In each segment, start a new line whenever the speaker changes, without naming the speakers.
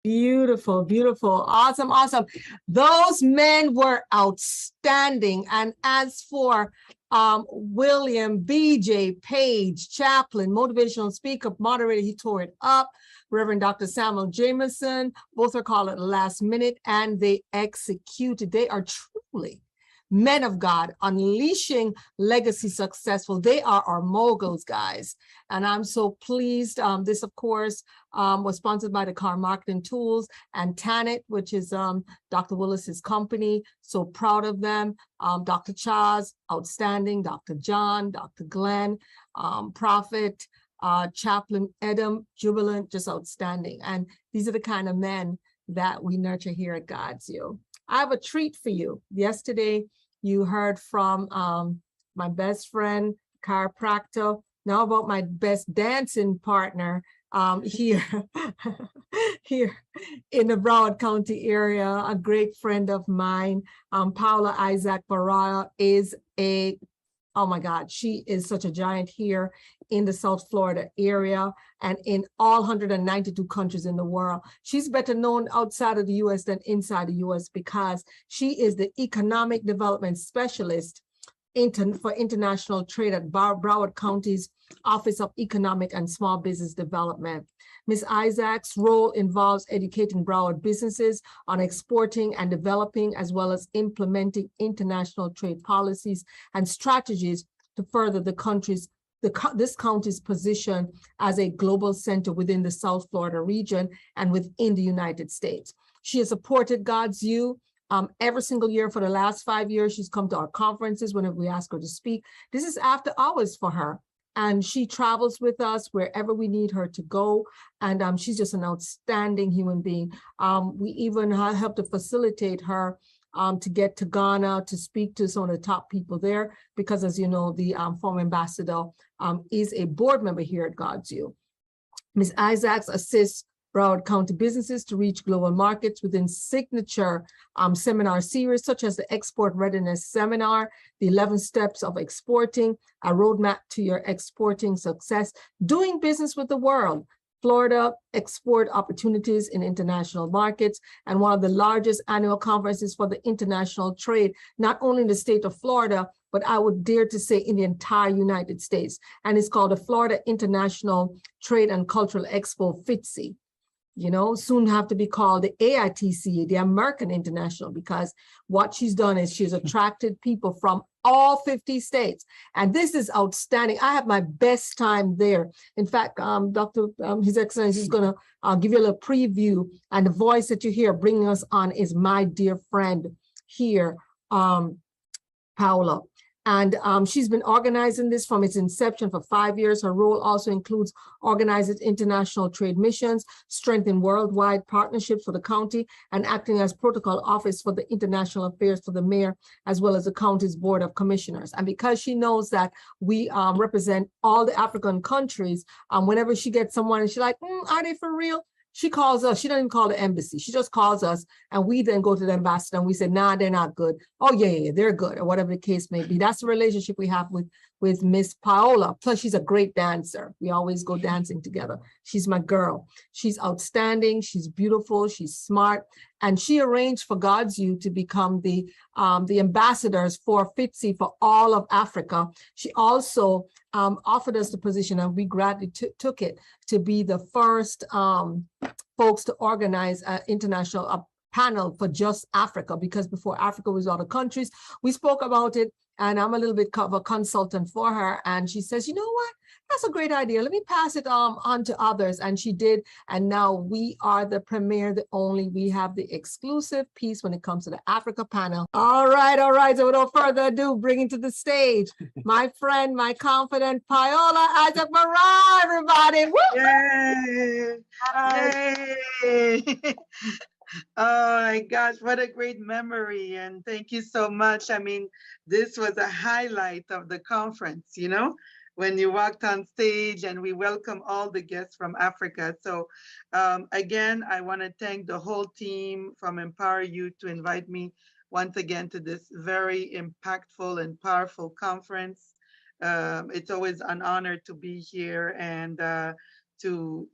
Beautiful, beautiful, awesome, awesome. Those men were outstanding. And as for William, BJ, Page, chaplain, motivational speaker, moderator, he tore it up. Reverend Dr. Samuel Jameson, both are called at the last minute, and they executed. They are truly men of God, unleashing legacy successful. They are our moguls, guys. And I'm so pleased. This, of course, was sponsored by the Car Marketing Tools and Tanit, which is Dr. Willis's company. So proud of them. Dr. Chaz, outstanding. Dr. John, Dr. Glenn, Prophet, Chaplain Edom, Jubilant, just outstanding. And these are the kind of men that we nurture here at GODSU. I have a treat for you. Yesterday, you heard from my best friend, chiropractor. Now about my best dancing partner here, here in the Broward County area, a great friend of mine. Paula Isaac Baraya is a, oh my God, she is such a giant here in the South Florida area and in all 192 countries in the world. She's better known outside of the US than inside the US because she is the economic development specialist for international trade at Broward County's Office of Economic and Small Business Development. Ms. Isaac's role involves educating Broward businesses on exporting and developing, as well as implementing international trade policies and strategies to further this county's position as a global center within the South Florida region and within the United States. She has supported GODSU every single year for the last 5 years. She's come to our conferences whenever we ask her to speak. This is after hours for her. And she travels with us wherever we need her to go. And she's just an outstanding human being. We even helped to facilitate her to get to Ghana to speak to some of the top people there, because as you know, the former ambassador is a board member here at GODSU. Ms. Isaacs assists Broward County businesses to reach global markets within signature seminar series, such as the Export Readiness Seminar, the 11 Steps of Exporting, a Roadmap to Your Exporting Success, Doing Business with the World, Florida Export Opportunities in International Markets, and one of the largest annual conferences for the international trade, not only in the state of Florida, but I would dare to say in the entire United States. And it's called the Florida International Trade and Cultural Expo, FITSE. You know, soon have to be called the AITC, the American International, because what she's done is she's attracted people from all 50 states. And this is outstanding. I have my best time there. In fact, His Excellency is going to give you a little preview. And the voice that you hear bringing us on is my dear friend here, Paula. And she's been organizing this from its inception for 5 years. Her role also includes organizing international trade missions, strengthening worldwide partnerships for the county, and acting as protocol office for the international affairs for the mayor, as well as the county's board of commissioners. And because she knows that we represent all the African countries, whenever she gets someone and she's like, are they for real? She calls us. She doesn't even call the embassy. She just calls us, and we then go to the ambassador and we say, nah, they're not good. Oh, yeah, they're good, or whatever the case may be. That's the relationship we have with Miss Paola. Plus, she's a great dancer. We always go dancing together. She's my girl. She's outstanding. She's beautiful. She's smart. And she arranged for GODSU to become the ambassadors for FITSE for all of Africa. She also offered us the position, and we gladly took it, to be the first folks to organize an international panel for just Africa, because before Africa was all the countries. We spoke about it, and I'm a little bit of a consultant for her. And she says, you know what? That's a great idea. Let me pass it on to others. And she did. And now we are the premier, the only. We have the exclusive piece when it comes to the Africa panel. All right. All right. So without further ado, bringing to the stage my friend, my confidant, Paola Isaac Mara, everybody. Woo!
Yay! Yay! Oh my gosh, what a great memory. And thank you so much. I mean, this was a highlight of the conference, you know, when you walked on stage, and we welcome all the guests from Africa. So again, I want to thank the whole team from Empower Youth to invite me once again to this very impactful and powerful conference. It's always an honor to be here and to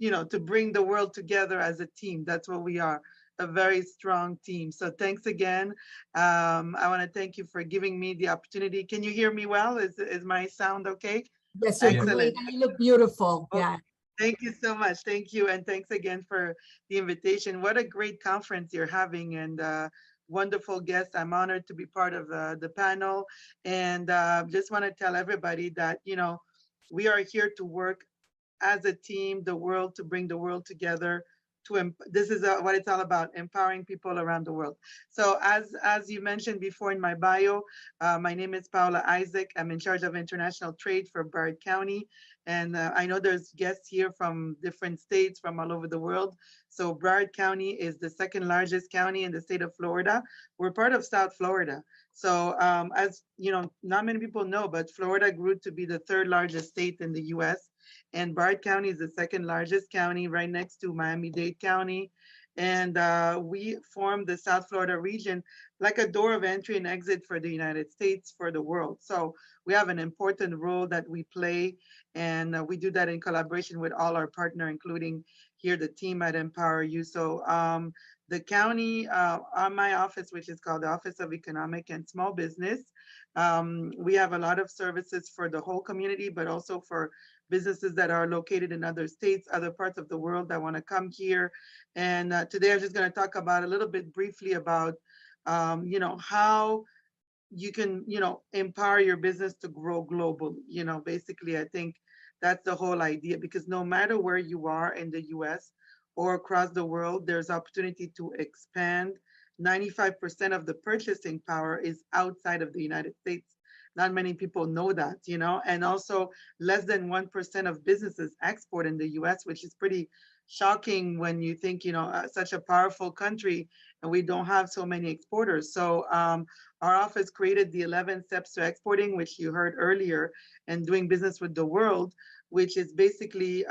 bring the world together as a team. That's what we are, a very strong team. So thanks again. I want to thank you for giving me the opportunity. Can you hear me well? Is my sound okay?
Yes, you're
Yeah.
great
Excellent.
and you look beautiful.
Oh,
Yeah.
thank you so much. Thank you. And thanks again for the invitation. What a great conference you're having, and wonderful guests. I'm honored to be part of the panel. And just want to tell everybody that, we are here to work as a team, the world, to bring the world together. This is what it's all about, empowering people around the world. So as you mentioned before in my bio, my name is Paula Isaac. I'm in charge of international trade for Broward County. And I know there's guests here from different states from all over the world. So Broward County is the second largest county in the state of Florida. We're part of South Florida. So as you know, not many people know, but Florida grew to be the third largest state in the US. And Broward County is the second largest county, right next to Miami-Dade County. And we form the South Florida region like a door of entry and exit for the United States, for the world. So we have an important role that we play, and we do that in collaboration with all our partner, including here the team at Empower You. So the county, on my office, which is called the Office of Economic and Small Business, we have a lot of services for the whole community, but also for businesses that are located in other states, other parts of the world that want to come here. And today I'm just going to talk about a little bit briefly about, how you can, empower your business to grow globally. Basically, I think that's the whole idea, because no matter where you are in the US or across the world, there's opportunity to expand. 95% of the purchasing power is outside of the United States. Not many people know that, and also less than 1% of businesses export in the US, which is pretty shocking when you think, such a powerful country and we don't have so many exporters. So our office created the 11 steps to exporting, which you heard earlier, and doing business with the world, which is basically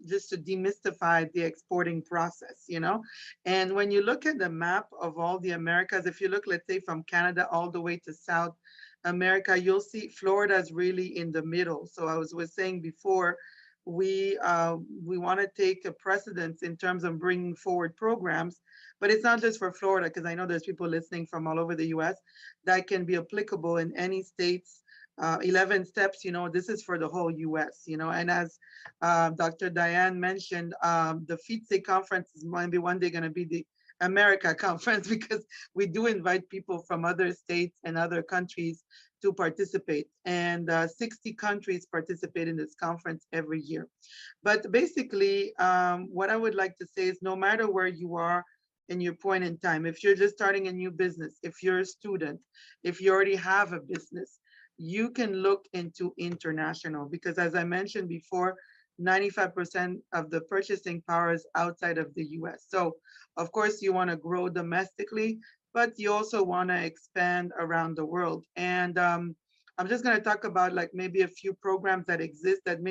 just to demystify the exporting process, And when you look at the map of all the Americas, if you look, let's say, from Canada all the way to South America, you'll see Florida is really in the middle. So I was saying before, we want to take a precedence in terms of bringing forward programs, but it's not just for Florida, because I know there's people listening from all over the U.S. that can be applicable in any states. 11 steps, this is for the whole U.S. And as Dr. Diane mentioned, the FITSE conference is maybe one day going to be the America conference, because we do invite people from other states and other countries to participate. And 60 countries participate in this conference every year. But basically, what I would like to say is, no matter where you are in your point in time, if you're just starting a new business, if you're a student, if you already have a business, you can look into international, because as I mentioned before, 95% of the purchasing power is outside of the US. So of course you want to grow domestically, but you also want to expand around the world. And I'm just going to talk about like maybe a few programs that exist that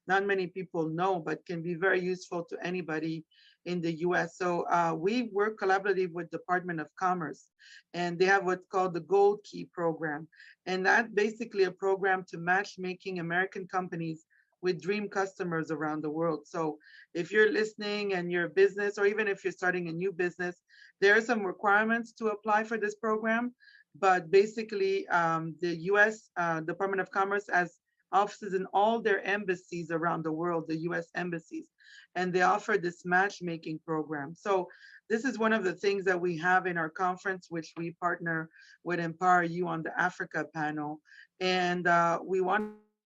not many people know, but can be very useful to anybody in the US. So we work collaboratively with Department of Commerce, and they have what's called the Gold Key program. And that's basically a program to matchmaking American companies with dream customers around the world. So if you're listening and you're a business, or even if you're starting a new business, there are some requirements to apply for this program. But basically, the US Department of Commerce has offices in all their embassies around the world, the US embassies, and they offer this matchmaking program. So this is one of the things that we have in our conference, which we partner with Empower You on the Africa panel. And we want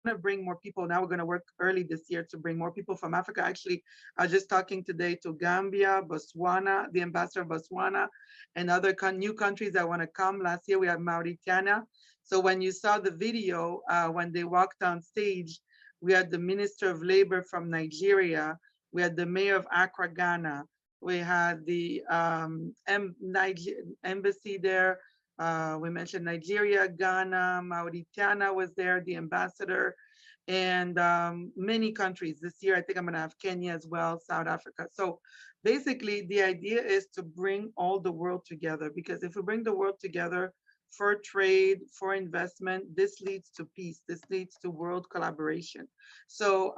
to bring more people. Now we're going to work early this year to bring more people from Africa. Actually, I was just talking today to Gambia, Botswana, the ambassador of Botswana, and other new countries that want to come. Last year, we had Mauritania. So when you saw the video, when they walked on stage, we had the Minister of Labor from Nigeria. We had the Mayor of Accra, Ghana. We had the embassy there. We mentioned Nigeria, Ghana, Mauritania was there, the ambassador, and many countries. This year, I think I'm going to have Kenya as well, South Africa. So basically, the idea is to bring all the world together, because if we bring the world together, for trade, for investment. This leads to peace. This leads to world collaboration. So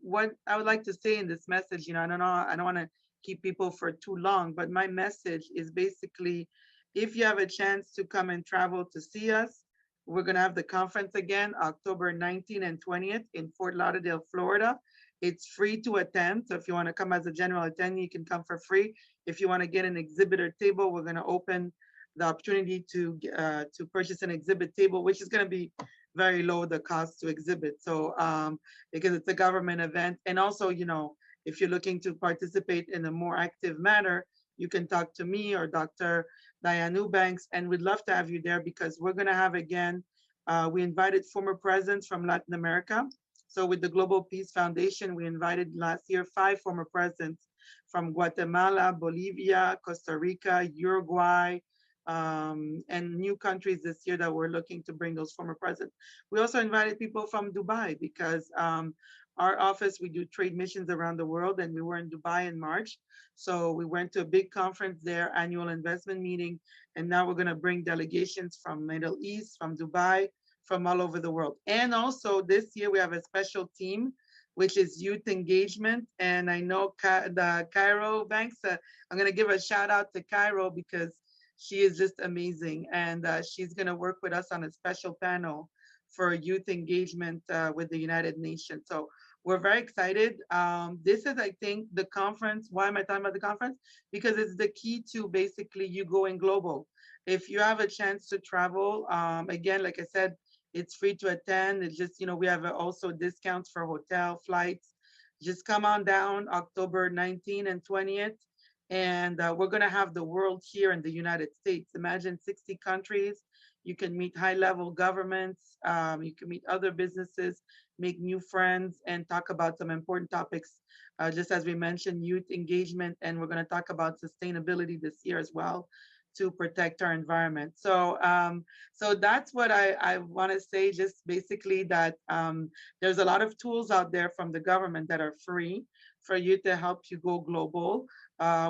what I would like to say in this message, I don't know, I don't want to keep people for too long, but my message is basically, if you have a chance to come and travel to see us, we're going to have the conference again, October 19th and 20th in Fort Lauderdale, Florida. It's free to attend. So if you want to come as a general attendee, you can come for free. If you want to get an exhibitor table, we're going to open the opportunity to purchase an exhibit table, which is going to be very low, the cost to exhibit. So because it's a government event. And also, if you're looking to participate in a more active manner, you can talk to me or Dr. Diane Eubanks, and we'd love to have you there because we're going to have again, we invited former presidents from Latin America. So with the Global Peace Foundation, we invited last year 5 former presidents from Guatemala, Bolivia, Costa Rica, Uruguay, and new countries this year that we're looking to bring those former presidents. We also invited people from Dubai because our office, we do trade missions around the world, and we were in Dubai in March. So we went to a big conference there, annual investment meeting, and now we're going to bring delegations from Middle East, from Dubai, from all over the world. And also this year we have a special team, which is youth engagement. And I know the Cairo Banks, I'm going to give a shout out to Cairo because she is just amazing. And she's going to work with us on a special panel for youth engagement with the United Nations. So we're very excited. This is, I think, the conference. Why am I talking about the conference? Because it's the key to basically you going global. If you have a chance to travel, again, like I said, it's free to attend. It's just, we have also discounts for hotel, flights. Just come on down October 19th and 20th. And we're going to have the world here in the United States. Imagine 60 countries. You can meet high-level governments. You can meet other businesses, make new friends, and talk about some important topics. Just as we mentioned, youth engagement, and we're going to talk about sustainability this year as well to protect our environment. So, so that's what I want to say. Just basically that there's a lot of tools out there from the government that are free for you to help you go global.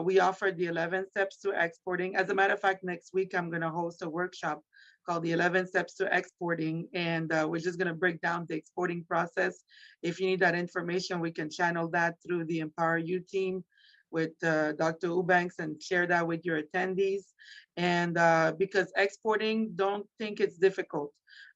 We offer the 11 steps to exporting. As a matter of fact, next week I'm going to host a workshop called the 11 steps to exporting, and we're just going to break down the exporting process. If you need that information, we can channel that through the Empower You team with Dr. Eubanks and share that with your attendees. And because exporting, don't think it's difficult.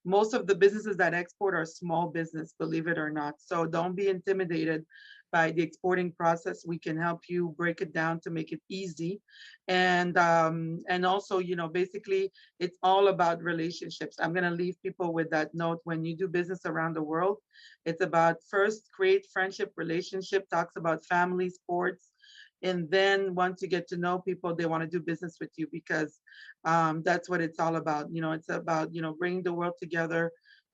Most of the businesses that export are small business, believe it or not. So don't be intimidated by the exporting process. We can help you break it down to make it easy. And also, basically it's all about relationships. I'm going to leave people with that note. When you do business around the world, it's about first create friendship, relationship, talks about family, sports. And then once you get to know people, they want to do business with you because that's what it's all about. It's about, bringing the world together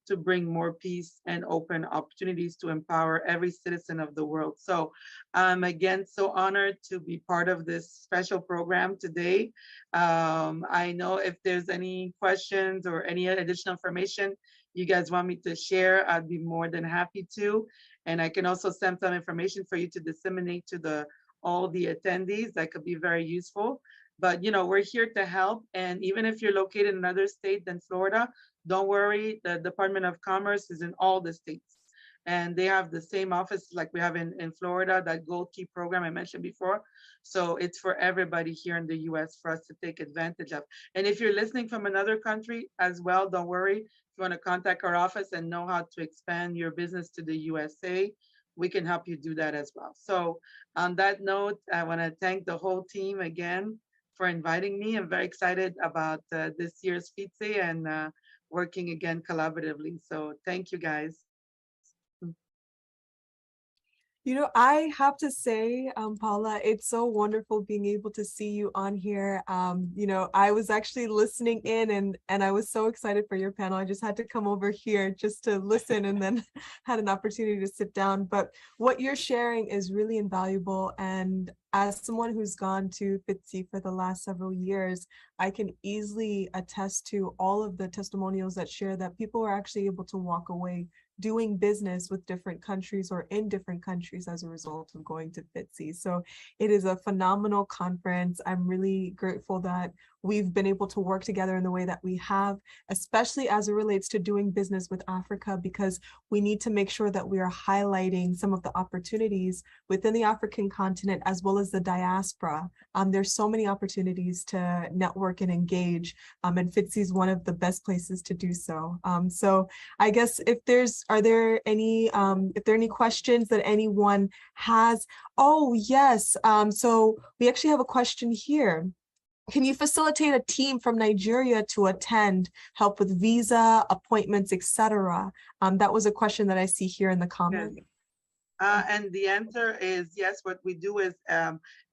to bring more peace and open opportunities to empower every citizen of the world. So I'm again so honored to be part of this special program today. I know if there's any questions or any additional information you guys want me to share, I'd be more than happy to. And I can also send some information for you to disseminate to all the attendees. That could be very useful. But we're here to help. And even if you're located in another state than Florida, don't worry, the Department of Commerce is in all the states. And they have the same office like we have in Florida, that Gold Key program I mentioned before. So it's for everybody here in the US for us to take advantage of. And if you're listening from another country as well, don't worry. If you want to contact our office and know how to expand your business to the USA, we can help you do that as well. So on that note, I want to thank the whole team again for inviting me. I'm very excited about this year's FITSE and working again collaboratively. So thank you guys.
I have to say, Paula, it's so wonderful being able to see you on here. I was actually listening in and I was so excited for your panel. I just had to come over here just to listen and then had an opportunity to sit down. But what you're sharing is really invaluable. And as someone who's gone to FITSE for the last several years, I can easily attest to all of the testimonials that share that people are actually able to walk away doing business with different countries or in different countries as a result of going to FITSE. So it is a phenomenal conference. I'm really grateful that we've been able to work together in the way that we have, especially as it relates to doing business with Africa, because we need to make sure that we are highlighting some of the opportunities within the African continent as well as the diaspora. There's so many opportunities to network and engage, and FITSE is one of the best places to do so. So I guess if are there any questions that anyone has? Oh, yes. So we actually have a question here. Can you facilitate a team from Nigeria to attend, help with visa, appointments, etc.? That was a question that I see here in the comment.
And the answer is yes. What we do is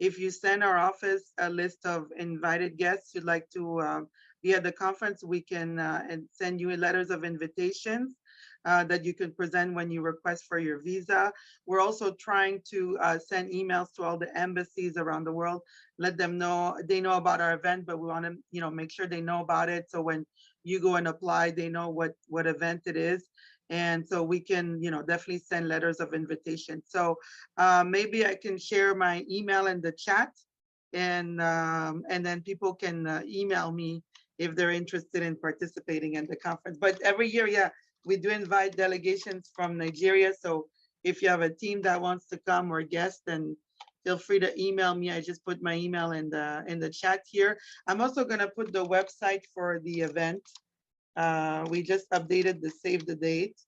if you send our office a list of invited guests you'd like to be at the conference, we can and send you letters of invitations that you can present when you request for your visa. We're also trying to send emails to all the embassies around the world, let them know they know about our event, but we want to make sure they know about it. So when you go and apply, they know what event it is. And so we can, definitely send letters of invitation. So maybe I can share my email in the chat, and then people can email me if they're interested in participating in the conference. But every year, yeah, we do invite delegations from Nigeria. So if you have a team that wants to come or guest, then feel free to email me. I just put my email in the chat here. I'm also going to put the website for the event. We just updated the save the date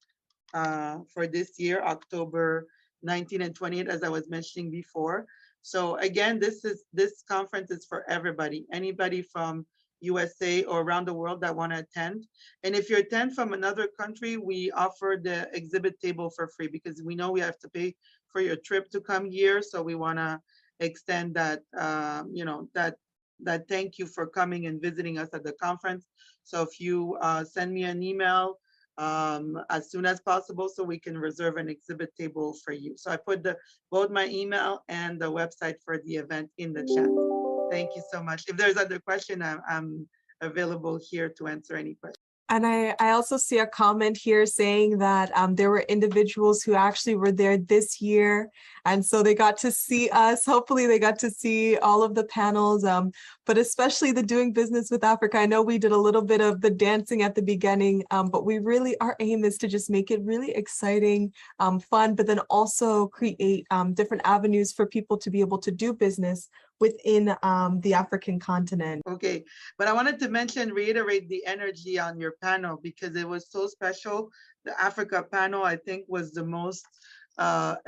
for this year, October 19 and 28, as I was mentioning before. So again, this conference is for everybody, anybody from USA or around the world that want to attend. And if you attend from another country, we offer the exhibit table for free, because we know we have to pay for your trip to come here. So we want to extend that, that thank you for coming and visiting us at the conference. So if you send me an email as soon as possible, so we can reserve an exhibit table for you. So I put both my email and the website for the event in the chat. Thank you so much. If there's other question, I'm available here to answer any questions.
And I also see a comment here saying that there were individuals who actually were there this year. And so they got to see us. Hopefully they got to see all of the panels, but especially the Doing Business with Africa. I know we did a little bit of the dancing at the beginning, but our aim is to just make it really exciting, fun, but then also create different avenues for people to be able to do business within the African continent.
Okay, but I wanted to reiterate the energy on your panel, because it was so special. The Africa panel, I think, was the most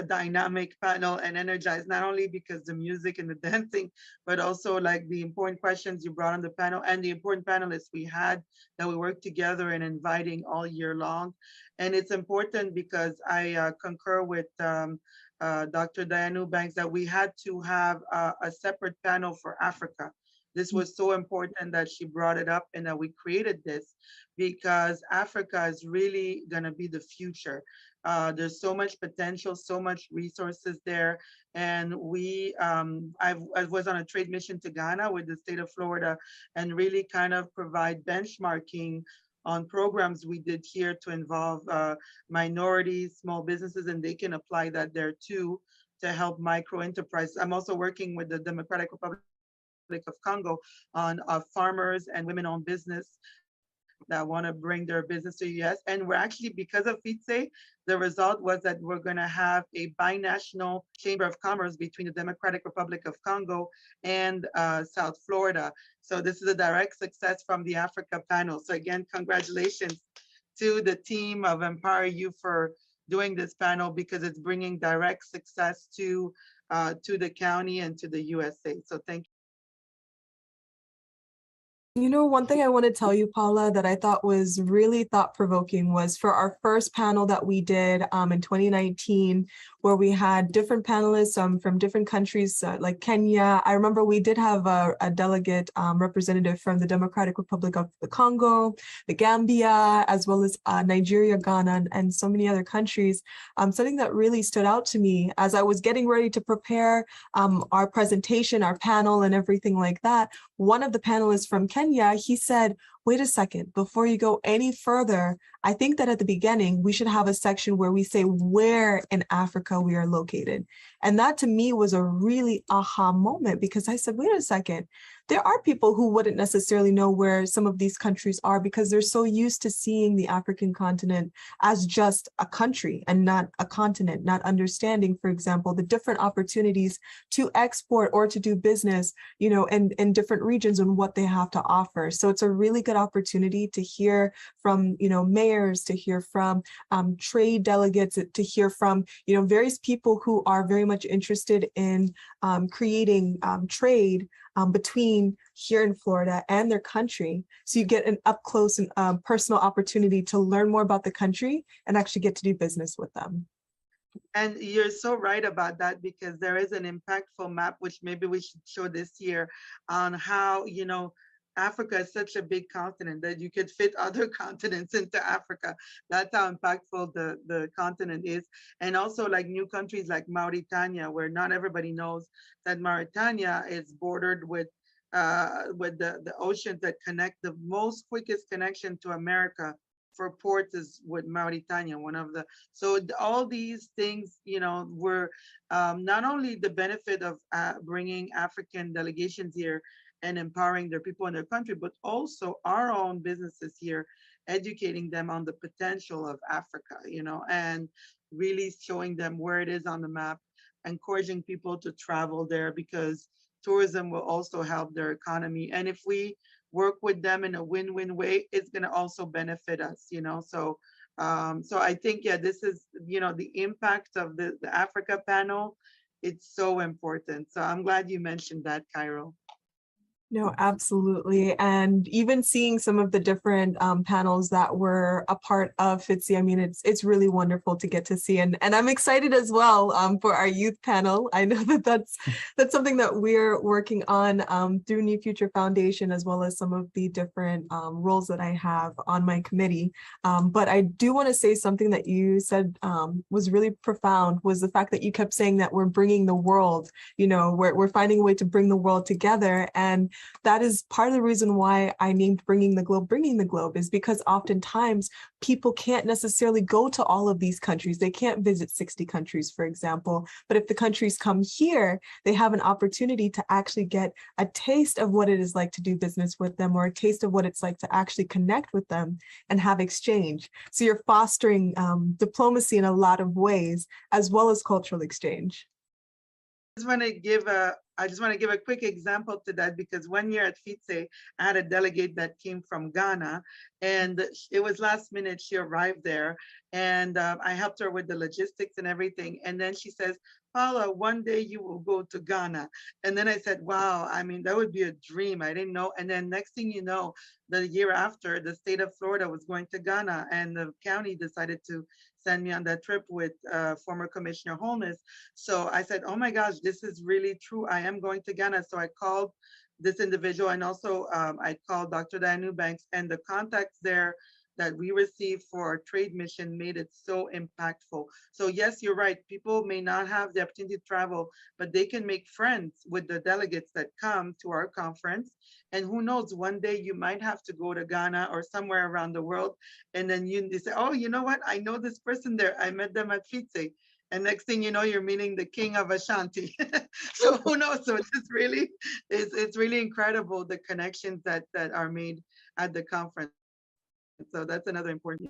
dynamic panel and energized, not only because the music and the dancing, but also like the important questions you brought on the panel and the important panelists we had that we worked together in inviting all year long. And it's important because I concur with Dr. Diane Eubanks that we had to have a separate panel for Africa. This was so important that she brought it up and that we created this, because Africa is really going to be the future. There's so much potential, so much resources there. And I was on a trade mission to Ghana with the state of Florida, and really kind of provide benchmarking on programs we did here to involve minorities, small businesses, and they can apply that there too to help micro enterprises. I'm also working with the Democratic Republic of Congo on farmers and women-owned business that want to bring their business to the US. And we're actually, because of FITSE, the result was that we're going to have a binational chamber of commerce between the Democratic Republic of Congo and South Florida. So this is a direct success from the Africa panel. So again, congratulations to the team of Empower You for doing this panel, because it's bringing direct success to the county and to the USA. So thank you.
One thing I want to tell you, Paula, that I thought was really thought-provoking was for our first panel that we did in 2019, where we had different panelists from different countries like Kenya. I remember we did have a delegate representative from the Democratic Republic of the Congo, the Gambia, as well as Nigeria, Ghana, and so many other countries. Something that really stood out to me as I was getting ready to prepare our presentation, our panel, and everything like that, one of the panelists from Kenya, he said,
wait a second, before you go any further, I think that at the beginning, we should have a section where we say where in Africa we are located. And that to me was a really aha moment, because I said, wait a second, there are people who wouldn't necessarily know where some of these countries are because they're so used to seeing the African continent as just a country and not a continent, not understanding, for example, the different opportunities to export or to do business, you know, in different regions and what they have to offer. So it's a really good opportunity to hear from, you know, mayors, to hear from trade delegates, to hear from, you know, various people who are very much interested in creating trade between here in Florida and their country. So you get an up close and personal opportunity to learn more about the country and actually get to do business with them.
And you're so right about that, because there is an impactful map, which maybe we should show this year, on how, you know, Africa is such a big continent that you could fit other continents into Africa. That's how impactful the continent is. And also like new countries like Mauritania, where not everybody knows that Mauritania is bordered with the oceans that connect. The most quickest connection to America for ports is with Mauritania, one of the, so all these things, you know, were not only the benefit of bringing African delegations here and empowering their people in their country, but also our own businesses here, educating them on the potential of Africa, you know, and really showing them where it is on the map, encouraging people to travel there, because tourism will also help their economy. And if we work with them in a win-win way, it's going to also benefit us, you know. So so I think, yeah, this is, you know, the impact of the Africa panel. It's so important. So I'm glad you mentioned that, Cairo.
No, absolutely. And even seeing some of the different panels that were a part of FITSE, I mean, it's really wonderful to get to see. And I'm excited as well for our youth panel. I know that that's something that we're working on through New Future Foundation, as well as some of the different roles that I have on my committee. But I do want to say something that you said was really profound, was the fact that you kept saying that we're bringing the world, you know, we're finding a way to bring the world together. And that is part of the reason why I named Bringing the Globe is because oftentimes people can't necessarily go to all of these countries. They can't visit 60 countries, for example. But if the countries come here, they have an opportunity to actually get a taste of what it is like to do business with them, or a taste of what it's like to actually connect with them and have exchange. So you're fostering diplomacy in a lot of ways, as well as cultural exchange.
I just want to give a quick example to that, because one year at FITSE, I had a delegate that came from Ghana, and it was last minute. She arrived there, and I helped her with the logistics and everything. And then she says, Paula, one day you will go to Ghana. And then I said, wow, I mean, that would be a dream. I didn't know. And then next thing you know, the year after, the state of Florida was going to Ghana, and the county decided to send me on that trip with former Commissioner Holness. So I said, oh my gosh, this is really true. I am going to Ghana. So I called this individual, and also I called Dr. Diane Eubanks, and the contacts there that we received for our trade mission made it so impactful. So yes, you're right. People may not have the opportunity to travel, but they can make friends with the delegates that come to our conference. And who knows, one day you might have to go to Ghana or somewhere around the world. And then you say, oh, you know what? I know this person there. I met them at FITSE. And next thing you know, you're meeting the king of Ashanti. So who knows? So it's really incredible, the connections that are made at the conference. So that's another important.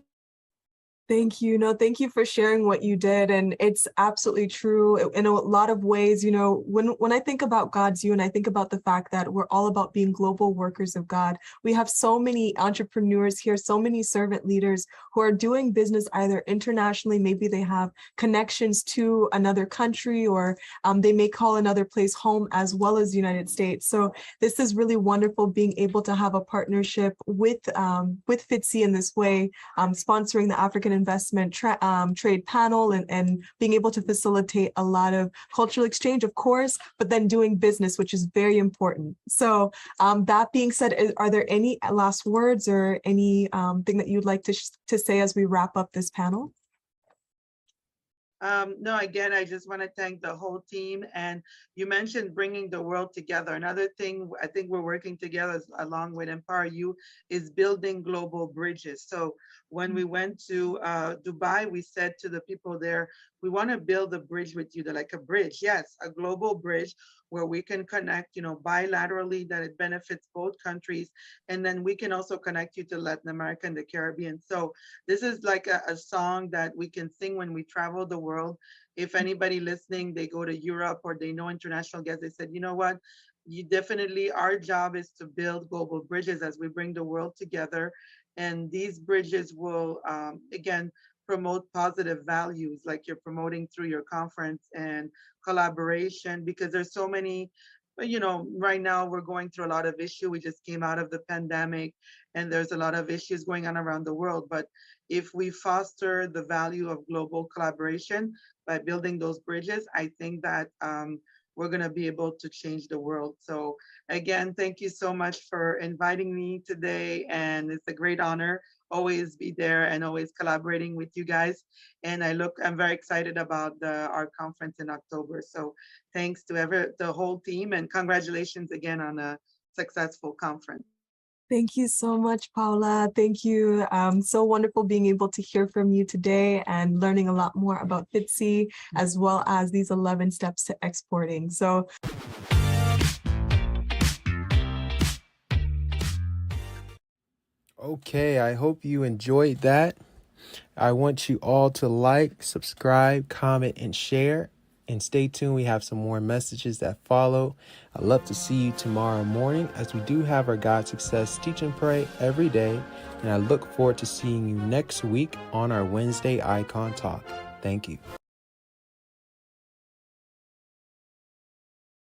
Thank you. No, thank you for sharing what you did. And it's absolutely true in a lot of ways. You know, when I think about GODSU and I think about the fact that we're all about being global workers of God, we have so many entrepreneurs here, so many servant leaders who are doing business either internationally, maybe they have connections to another country, or they may call another place home, as well as the United States. So this is really wonderful, being able to have a partnership with FITSE in this way, sponsoring the African investment trade panel, and being able to facilitate a lot of cultural exchange, of course, but then doing business, which is very important. So that being said, are there any last words or any thing that you'd like to say as we wrap up this panel?
No, again, I just want to thank the whole team. And you mentioned bringing the world together. Another thing I think we're working together along with Empower You is building global bridges. So when we went to Dubai, we said to the people there, we want to build a bridge with you. They're like, a bridge? Yes, a global bridge where we can connect, bilaterally, that it benefits both countries. And then we can also connect you to Latin America and the Caribbean. So this is like a song that we can sing when we travel the world. If anybody listening, they go to Europe or they know international guests, they said, you know what? You definitely, our job is to build global bridges as we bring the world together. And these bridges will, again, promote positive values like you're promoting through your conference, and collaboration, because there's so many, right now we're going through a lot of issue. We just came out of the pandemic and there's a lot of issues going on around the world. But if we foster the value of global collaboration by building those bridges, I think that we're going to be able to change the world. So again, thank you so much for inviting me today. And it's a great honor always be there and always collaborating with you guys. And I'm very excited about our conference in October. So thanks to the whole team, and congratulations again on a successful conference.
Thank you so much, Paula. Thank you. So wonderful being able to hear from you today and learning a lot more about FITCI, as well as these 11 steps to exporting. So
Okay, I hope you enjoyed that. I want you all to like, subscribe, comment, and share. And stay tuned. We have some more messages that follow. I'd love to see you tomorrow morning, as we do have our God Success Teach and Pray every day. And I look forward to seeing you next week on our Wednesday Icon Talk. Thank you.